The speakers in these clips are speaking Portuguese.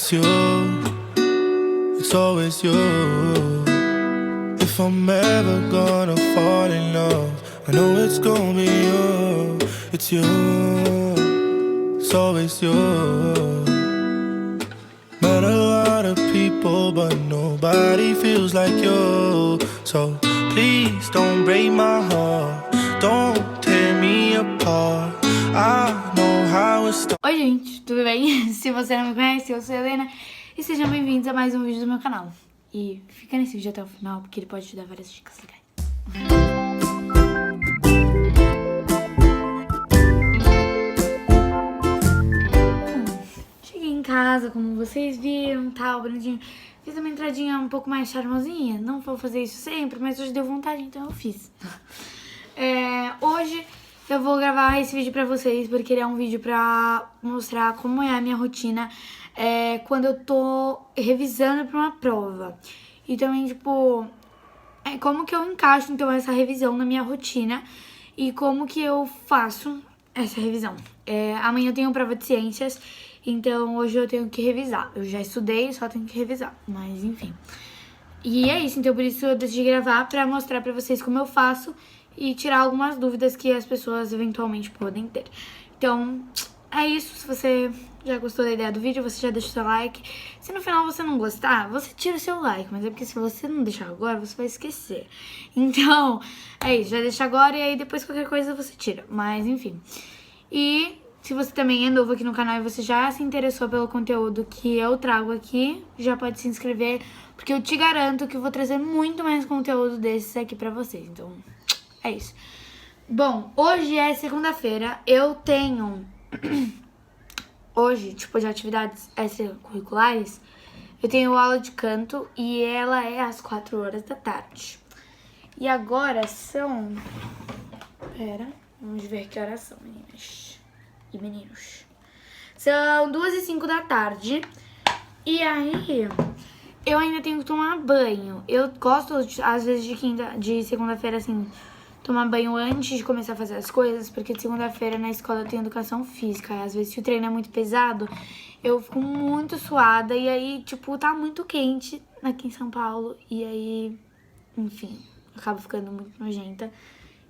It's you, it's always you. If I'm ever gonna fall in love, I know it's gonna be you. It's you, it's always you. Met a lot of people, but nobody feels like you. So please don't break my heart, don't tear me apart. I know how it's started. Oi gente, tudo bem? Se você não me conhece, eu sou a Helena e sejam bem-vindos a mais um vídeo do meu canal. E fica nesse vídeo até o final, porque ele pode te dar várias dicas legais. Cheguei em casa, como vocês viram, tal, bonitinho. Fiz uma entradinha um pouco mais charmosinha. Não vou fazer isso sempre, mas hoje deu vontade, então eu fiz. Hoje eu vou gravar esse vídeo pra vocês, porque ele é um vídeo pra mostrar como é a minha rotina quando eu tô revisando pra uma prova. E também, tipo, como que eu encaixo, então, essa revisão na minha rotina e como que eu faço essa revisão. Amanhã eu tenho prova de ciências, então hoje eu tenho que revisar. Eu já estudei, só tenho que revisar, mas enfim. E é isso, então por isso eu decidi gravar pra mostrar pra vocês como eu faço e tirar algumas dúvidas que as pessoas eventualmente podem ter. Então, é isso. Se você já gostou da ideia do vídeo, você já deixa o seu like. Se no final você não gostar, você tira o seu like. Mas é porque se você não deixar agora, você vai esquecer. Então, é isso. Já deixa agora e aí depois qualquer coisa você tira. Mas, enfim. E se você também é novo aqui no canal e você já se interessou pelo conteúdo que eu trago aqui, já pode se inscrever, porque eu te garanto que eu vou trazer muito mais conteúdo desses aqui pra vocês. Então, é isso. Bom, hoje é segunda-feira, eu tenho... Hoje, tipo, de atividades extracurriculares, eu tenho aula de canto e ela é às 4 horas da tarde. E agora são... vamos ver que horas são, meninas e meninos. São 2h05 da tarde. E aí, eu ainda tenho que tomar banho. Eu gosto, às vezes, de segunda-feira, assim, tomar banho antes de começar a fazer as coisas, porque de segunda-feira na escola eu tenho educação física. E às vezes, se o treino é muito pesado, eu fico muito suada. E aí, tipo, tá muito quente aqui em São Paulo. E aí, enfim, eu acabo ficando muito nojenta.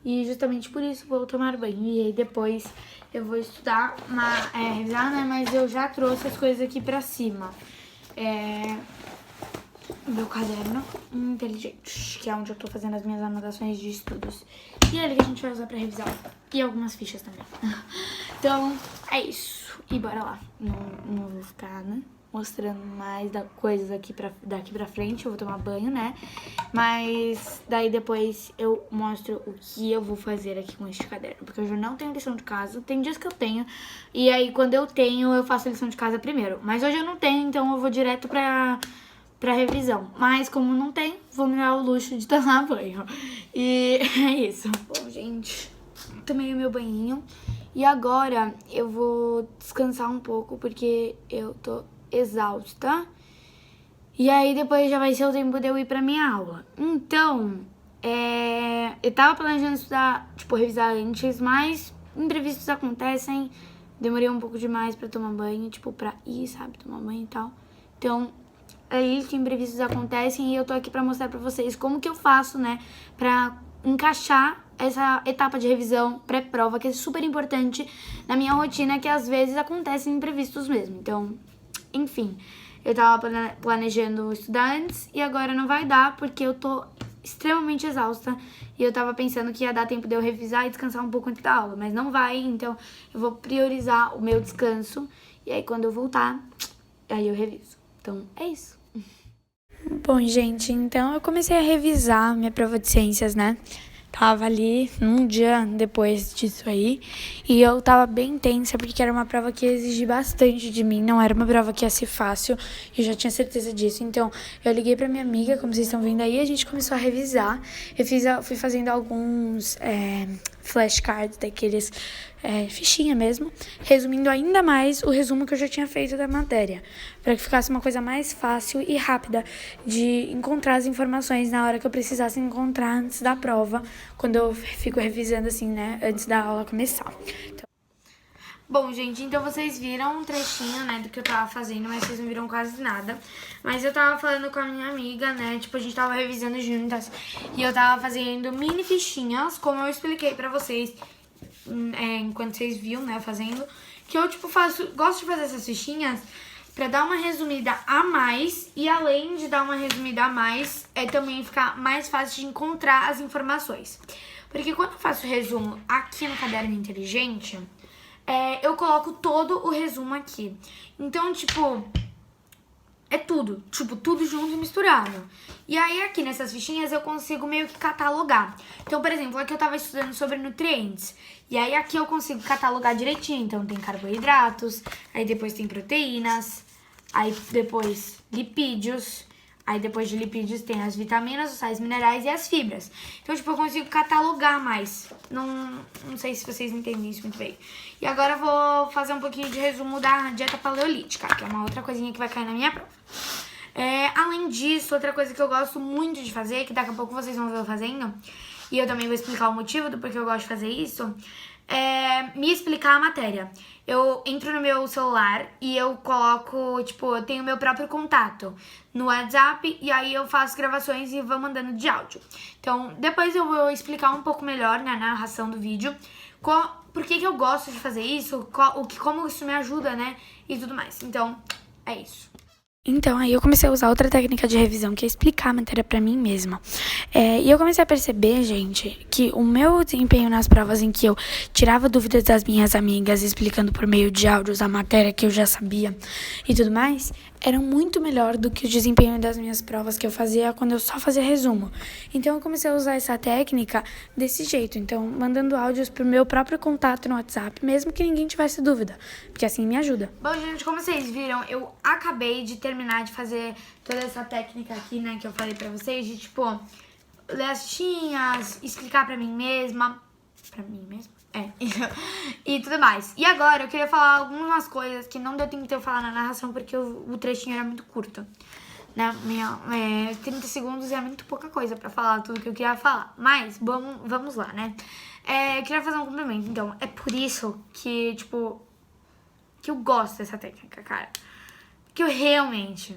E justamente por isso vou tomar banho. E aí depois eu vou estudar, revisar, né? Mas eu já trouxe as coisas aqui pra cima. Meu caderno inteligente, que é onde eu tô fazendo as minhas anotações de estudos. E é ele que a gente vai usar pra revisar. E algumas fichas também. Então, é isso. E bora lá. Não vou ficar, né, mostrando mais coisas daqui pra frente. Eu vou tomar banho, né? Mas daí depois eu mostro o que eu vou fazer aqui com este caderno. Porque hoje eu não tenho lição de casa. Tem dias que eu tenho. E aí quando eu tenho, eu faço a lição de casa primeiro. Mas hoje eu não tenho, então eu vou direto pra revisão. Mas como não tem, vou me dar o luxo de tomar banho. E é isso. Bom, gente, tomei o meu banhinho. E agora eu vou descansar um pouco, porque eu tô exausta. E aí depois já vai ser o tempo de eu ir pra minha aula. Então, eu tava planejando estudar, tipo, revisar antes, mas imprevistos acontecem. Demorei um pouco demais pra tomar banho, tipo, pra ir, sabe, tomar banho e tal. Então, é isso, que imprevistos acontecem e eu tô aqui pra mostrar pra vocês como que eu faço, né, pra encaixar essa etapa de revisão pré-prova, que é super importante na minha rotina, que às vezes acontecem imprevistos mesmo. Então, enfim, eu tava planejando estudar antes e agora não vai dar, porque eu tô extremamente exausta e eu tava pensando que ia dar tempo de eu revisar e descansar um pouco antes da aula, mas não vai, então eu vou priorizar o meu descanso e aí quando eu voltar, aí eu reviso. Então, é isso. Bom, gente, então eu comecei a revisar minha prova de ciências, né? Tava ali um dia depois disso aí e eu tava bem tensa porque era uma prova que exigia bastante de mim, não era uma prova que ia ser fácil, eu já tinha certeza disso. Então eu liguei pra minha amiga, como vocês estão vendo aí, a gente começou a revisar. Eu fui fazendo alguns flashcards daqueles, fichinha mesmo, resumindo ainda mais o resumo que eu já tinha feito da matéria, para que ficasse uma coisa mais fácil e rápida de encontrar as informações na hora que eu precisasse encontrar antes da prova, quando eu fico revisando assim, né, antes da aula começar. Então, Bom, gente, então vocês viram um trechinho, né, do que eu tava fazendo, mas vocês não viram quase nada. Mas eu tava falando com a minha amiga, né, tipo, a gente tava revisando juntas. E eu tava fazendo mini fichinhas, como eu expliquei pra vocês, enquanto vocês viam, né, fazendo. Que eu, tipo, gosto de fazer essas fichinhas pra dar uma resumida a mais. E além de dar uma resumida a mais, também ficar mais fácil de encontrar as informações. Porque quando eu faço resumo aqui no Caderno Inteligente, eu coloco todo o resumo aqui. Então, tipo, é tudo. Tipo, tudo junto e misturado. E aí, aqui nessas fichinhas, eu consigo meio que catalogar. Então, por exemplo, aqui eu tava estudando sobre nutrientes. E aí, aqui eu consigo catalogar direitinho. Então, tem carboidratos, aí depois tem proteínas, aí depois lipídios. Aí depois de lipídios tem as vitaminas, os sais minerais e as fibras. Então, tipo, eu consigo catalogar mais. Não sei se vocês entendem isso muito bem. E agora eu vou fazer um pouquinho de resumo da dieta paleolítica, que é uma outra coisinha que vai cair na minha prova. Além disso, outra coisa que eu gosto muito de fazer, que daqui a pouco vocês vão ver eu fazendo, e eu também vou explicar o motivo do porquê eu gosto de fazer isso, me explicar a matéria. Eu entro no meu celular e eu coloco, tipo, eu tenho meu próprio contato no WhatsApp e aí eu faço gravações e vou mandando de áudio. Então, depois eu vou explicar um pouco melhor na narração do vídeo por que eu gosto de fazer isso, como isso me ajuda, né, e tudo mais. Então, é isso. Então, aí eu comecei a usar outra técnica de revisão, que é explicar a matéria pra mim mesma. E eu comecei a perceber, gente, que o meu desempenho nas provas em que eu tirava dúvidas das minhas amigas, explicando por meio de áudios a matéria que eu já sabia e tudo mais, era muito melhor do que o desempenho das minhas provas que eu fazia quando eu só fazia resumo. Então, eu comecei a usar essa técnica desse jeito. Então, mandando áudios pro meu próprio contato no WhatsApp, mesmo que ninguém tivesse dúvida, porque assim me ajuda. Bom, gente, como vocês viram, eu acabei de terminar de fazer toda essa técnica aqui, né, que eu falei pra vocês, de, tipo, ler as fichinhas, explicar pra mim mesma. Pra mim mesma? E tudo mais. E agora eu queria falar algumas coisas que não deu tempo de eu falar na narração porque o trechinho era muito curto, né? 30 segundos é muito pouca coisa pra falar tudo que eu queria falar. Mas vamos lá, né? Eu queria fazer um complemento. Então, é por isso que, tipo, que eu gosto dessa técnica, cara. Porque eu realmente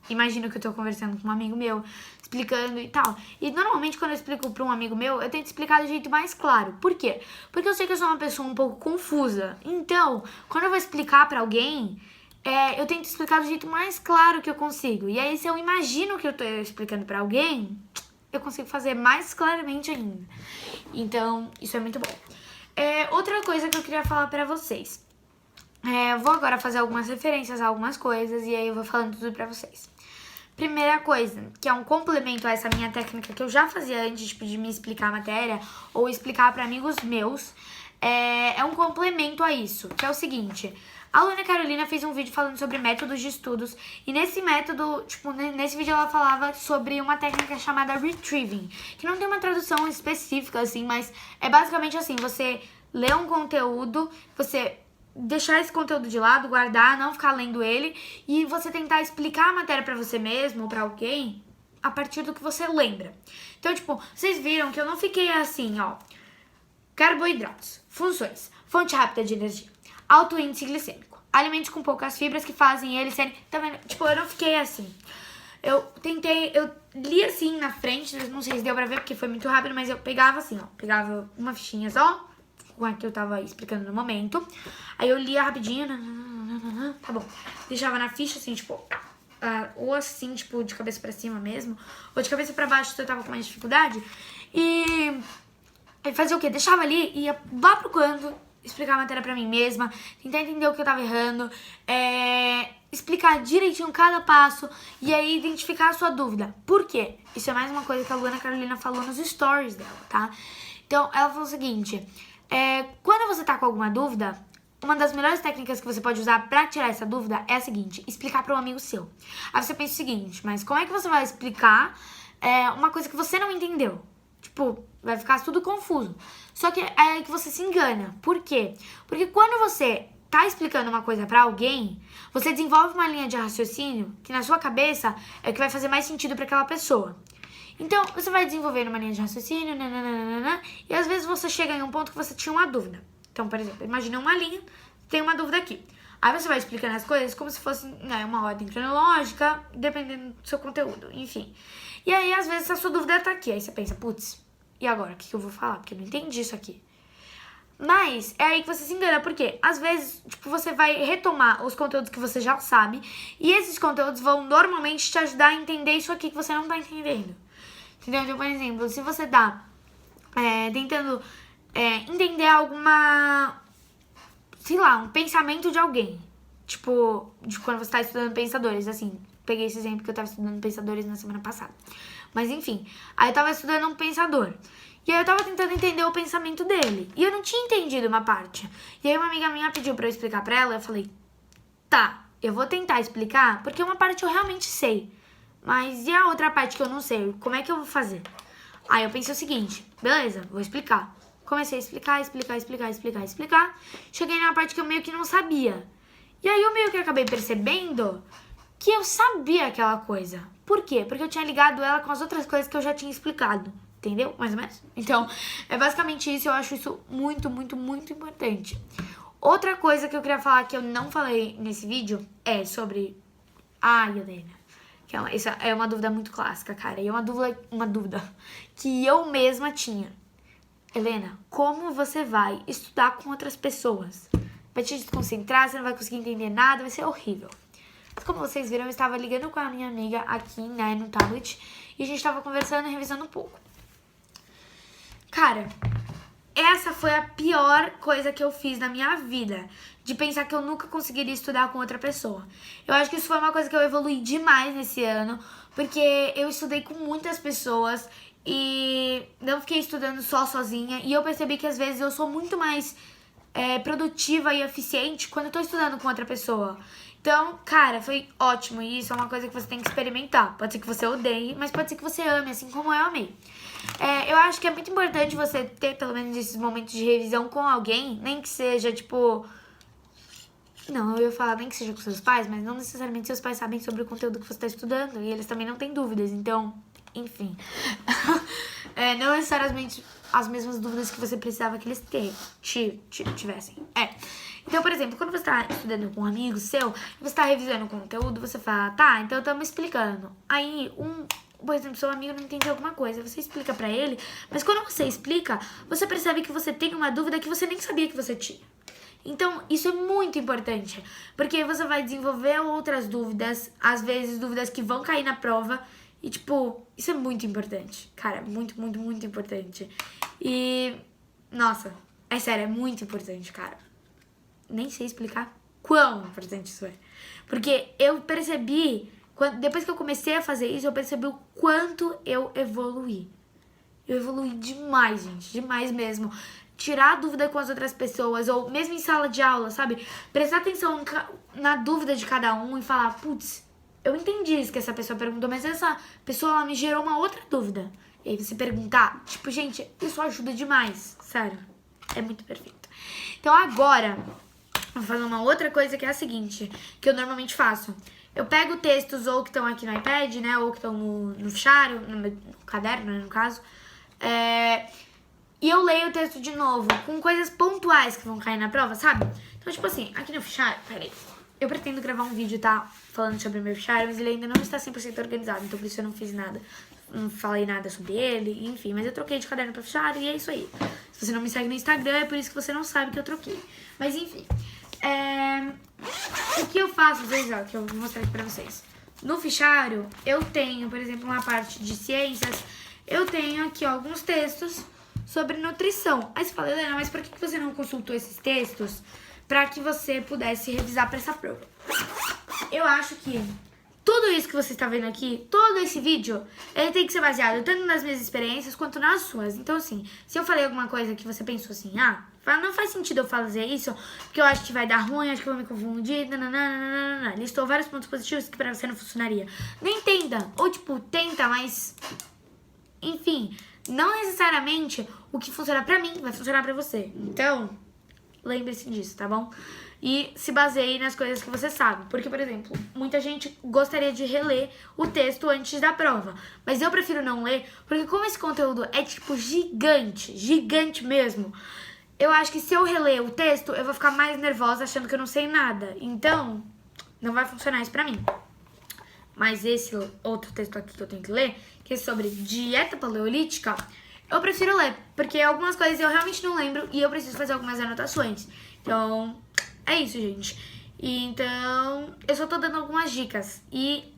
imagino que eu tô conversando com um amigo meu, explicando e tal. E normalmente quando eu explico pra um amigo meu, eu tento explicar do jeito mais claro. Por quê? Porque eu sei que eu sou uma pessoa um pouco confusa. Então, quando eu vou explicar pra alguém, eu tento explicar do jeito mais claro que eu consigo. E aí, se eu imagino que eu tô explicando pra alguém, eu consigo fazer mais claramente ainda. Então, isso é muito bom. Outra coisa que eu queria falar pra vocês. Vou agora fazer algumas referências a algumas coisas e aí eu vou falando tudo pra vocês. Primeira coisa, que é um complemento a essa minha técnica que eu já fazia antes, tipo, de me explicar a matéria ou explicar pra amigos meus, é um complemento a isso, que é o seguinte: a aluna Carolina fez um vídeo falando sobre métodos de estudos e nesse método, tipo, nesse vídeo ela falava sobre uma técnica chamada retrieving, que não tem uma tradução específica, assim, mas é basicamente assim: você lê um conteúdo, você deixar esse conteúdo de lado, guardar, não ficar lendo ele e você tentar explicar a matéria pra você mesmo ou pra alguém a partir do que você lembra. Então, tipo, vocês viram que eu não fiquei assim, ó: carboidratos, funções, fonte rápida de energia, alto índice glicêmico, alimentos com poucas fibras que fazem eles serem... Tá vendo? Tipo, eu não fiquei assim. Eu li assim na frente, não sei se deu pra ver porque foi muito rápido, mas eu pegava assim, ó, pegava uma fichinha só, com a que eu tava explicando no momento. Aí eu lia rapidinho, tá bom. Deixava na ficha, assim, tipo, ou assim, tipo, de cabeça pra cima mesmo, ou de cabeça pra baixo se eu tava com mais dificuldade. E fazia o quê? Deixava ali, ia lá pro canto, explicar a matéria pra mim mesma, tentar entender o que eu tava errando, explicar direitinho cada passo e aí identificar a sua dúvida. Por quê? Isso é mais uma coisa que a Ana Carolina falou nos stories dela, tá? Então, ela falou o seguinte: quando você tá com alguma dúvida, uma das melhores técnicas que você pode usar pra tirar essa dúvida é a seguinte: explicar pra um amigo seu. Aí você pensa o seguinte: mas como é que você vai explicar uma coisa que você não entendeu? Tipo, vai ficar tudo confuso. Só que é aí que você se engana. Por quê? Porque quando você tá explicando uma coisa pra alguém, você desenvolve uma linha de raciocínio que na sua cabeça é o que vai fazer mais sentido pra aquela pessoa. Então, você vai desenvolvendo uma linha de raciocínio, e às vezes você chega em um ponto que você tinha uma dúvida. Então, por exemplo, imagina uma linha, tem uma dúvida aqui. Aí você vai explicando as coisas como se fosse, né, uma ordem cronológica, dependendo do seu conteúdo, enfim. E aí, às vezes, a sua dúvida tá aqui. Aí você pensa, putz, e agora? O que eu vou falar? Porque eu não entendi isso aqui. Mas é aí que você se engana, porque às vezes, tipo, você vai retomar os conteúdos que você já sabe, e esses conteúdos vão normalmente te ajudar a entender isso aqui que você não tá entendendo. Entendeu? Então, por exemplo, se você tá tentando entender alguma, sei lá, um pensamento de alguém, tipo, de quando você tá estudando pensadores, assim, peguei esse exemplo que eu tava estudando pensadores na semana passada. Mas enfim, aí eu tava estudando um pensador. E aí eu tava tentando entender o pensamento dele. E eu não tinha entendido uma parte. E aí uma amiga minha pediu pra eu explicar pra ela. Eu falei, tá, eu vou tentar explicar, porque uma parte eu realmente sei. Mas e a outra parte que eu não sei? Como é que eu vou fazer? Aí eu pensei o seguinte, beleza, vou explicar. Comecei a explicar. Cheguei na parte que eu meio que não sabia. E aí eu meio que acabei percebendo que eu sabia aquela coisa. Por quê? Porque eu tinha ligado ela com as outras coisas que eu já tinha explicado. Entendeu? Mais ou menos? Então, é basicamente isso. Eu acho isso muito, muito, muito importante. Outra coisa que eu queria falar que eu não falei nesse vídeo é sobre... Ah, Helena. Essa é uma dúvida muito clássica, cara. E é uma dúvida que eu mesma tinha. Helena, como você vai estudar com outras pessoas? Vai te desconcentrar, você não vai conseguir entender nada, vai ser horrível. Mas como vocês viram, eu estava ligando com a minha amiga aqui, né, no tablet. E a gente estava conversando e revisando um pouco. Cara, essa foi a pior coisa que eu fiz na minha vida. De pensar que eu nunca conseguiria estudar com outra pessoa. Eu acho que isso foi uma coisa que eu evolui demais nesse ano. Porque eu estudei com muitas pessoas e não fiquei estudando só sozinha. E eu percebi que às vezes eu sou muito mais produtiva e eficiente quando eu tô estudando com outra pessoa. Então, cara, foi ótimo. E isso é uma coisa que você tem que experimentar. Pode ser que você odeie, mas pode ser que você ame, assim como eu amei. Eu acho que é muito importante você ter, pelo menos, esses momentos de revisão com alguém. Nem que seja, tipo... Não, eu ia falar nem que seja com seus pais, mas não necessariamente seus pais sabem sobre o conteúdo que você está estudando. E eles também não têm dúvidas, então... Enfim. Não necessariamente as mesmas dúvidas que você precisava que eles tivessem. Então, por exemplo, quando você está estudando com um amigo seu, você está revisando o conteúdo, você fala, tá, então estamos explicando. Aí, por exemplo, seu amigo não entendeu alguma coisa, você explica pra ele, mas quando você explica, você percebe que você tem uma dúvida que você nem sabia que você tinha. Então, isso é muito importante, porque você vai desenvolver outras dúvidas, às vezes dúvidas que vão cair na prova, e tipo, isso é muito importante, cara, muito, muito, muito importante. E, nossa, é sério, é muito importante, cara. Nem sei explicar quão importante isso é, porque eu percebi... Depois que eu comecei a fazer isso, eu percebi o quanto eu evoluí. Eu evoluí demais, gente. Demais mesmo. Tirar a dúvida com as outras pessoas, ou mesmo em sala de aula, sabe? Prestar atenção na dúvida de cada um e falar, putz, eu entendi isso que essa pessoa perguntou, mas essa pessoa ela me gerou uma outra dúvida. E aí você perguntar, tipo, gente, isso ajuda demais. Sério. É muito perfeito. Então agora, vou fazer uma outra coisa que é a seguinte, que eu normalmente faço. Eu pego textos ou que estão aqui no iPad, né, ou que estão no fichário, no caderno, né, no caso, e eu leio o texto de novo, com coisas pontuais que vão cair na prova, sabe? Então, tipo assim, aqui no fichário, peraí, eu pretendo gravar um vídeo, tá, falando sobre o meu fichário, mas ele ainda não está 100% organizado, então por isso eu não fiz nada, não falei nada sobre ele, enfim, mas eu troquei de caderno pra fichário e é isso aí. Se você não me segue no Instagram, é por isso que você não sabe que eu troquei. Mas enfim, o que eu faço, às vezes, ó, que eu vou mostrar aqui pra vocês. No fichário, eu tenho, por exemplo, uma parte de ciências, eu tenho aqui ó, alguns textos sobre nutrição. Aí você fala, Helena, mas por que você não consultou esses textos pra que você pudesse revisar pra essa prova? Eu acho que tudo isso que você está vendo aqui, todo esse vídeo, ele tem que ser baseado tanto nas minhas experiências quanto nas suas. Então, assim, se eu falei alguma coisa que você pensou assim, não faz sentido eu fazer isso, porque eu acho que vai dar ruim, acho que eu vou me confundir, listou vários pontos positivos que pra você não funcionaria. Não entenda, ou tipo, tenta, mas... Enfim, não necessariamente o que funciona pra mim vai funcionar pra você. Então, lembre-se disso, tá bom? E se baseie nas coisas que você sabe. Porque, por exemplo, muita gente gostaria de reler o texto antes da prova. Mas eu prefiro não ler, porque como esse conteúdo é, tipo, gigante, gigante mesmo, eu acho que se eu reler o texto, eu vou ficar mais nervosa achando que eu não sei nada. Então, não vai funcionar isso pra mim. Mas esse outro texto aqui que eu tenho que ler, que é sobre dieta paleolítica, eu prefiro ler, porque algumas coisas eu realmente não lembro e eu preciso fazer algumas anotações. Então, é isso, gente. E então, eu só tô dando algumas dicas e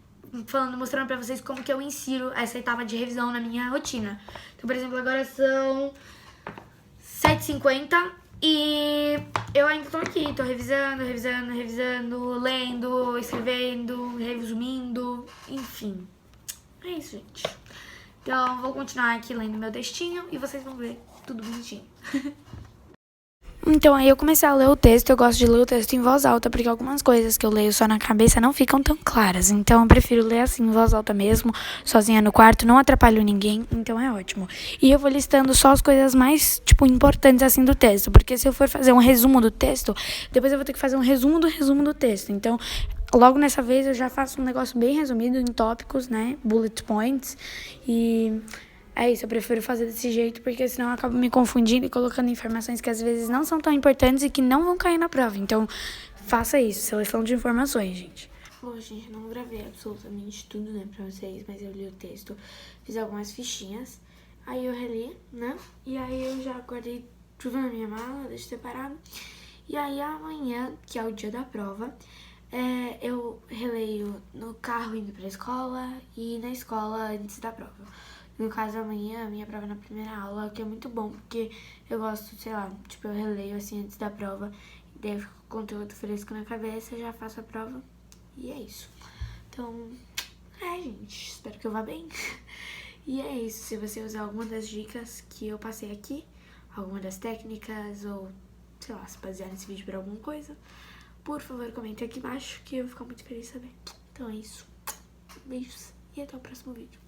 mostrando pra vocês como que eu insiro essa etapa de revisão na minha rotina. Então, por exemplo, agora são 7h50 e eu ainda tô aqui, tô revisando, lendo, escrevendo, resumindo, enfim. É isso, gente. Então, vou continuar aqui lendo meu textinho e vocês vão ver tudo bonitinho. Então, aí eu comecei a ler o texto. Eu gosto de ler o texto em voz alta, porque algumas coisas que eu leio só na cabeça não ficam tão claras. Então, eu prefiro ler assim, em voz alta mesmo, sozinha no quarto, não atrapalho ninguém, então é ótimo. E eu vou listando só as coisas mais, importantes assim do texto, porque se eu for fazer um resumo do texto, depois eu vou ter que fazer um resumo do texto. Então, logo nessa vez eu já faço um negócio bem resumido em tópicos, né, bullet points, e é isso, eu prefiro fazer desse jeito, porque senão eu acabo me confundindo e colocando informações que às vezes não são tão importantes e que não vão cair na prova. Então, faça isso, seleção de informações, gente. Bom, gente, não gravei absolutamente tudo, né, pra vocês, mas eu li o texto, fiz algumas fichinhas, aí eu reli, né, e aí eu já guardei tudo na minha mala, deixo separado, e aí amanhã, que é o dia da prova, eu releio no carro indo pra escola e na escola antes da prova. No caso, amanhã, a minha prova é na primeira aula, que é muito bom, porque eu gosto, sei lá, eu releio assim antes da prova, e daí eu fico com o conteúdo fresco na cabeça, já faço a prova, e é isso. Então, gente, espero que eu vá bem. E é isso, se você usar alguma das dicas que eu passei aqui, alguma das técnicas, ou, sei lá, se basear nesse vídeo por alguma coisa, por favor, comente aqui embaixo, que eu vou ficar muito feliz de saber. Então é isso, beijos, e até o próximo vídeo.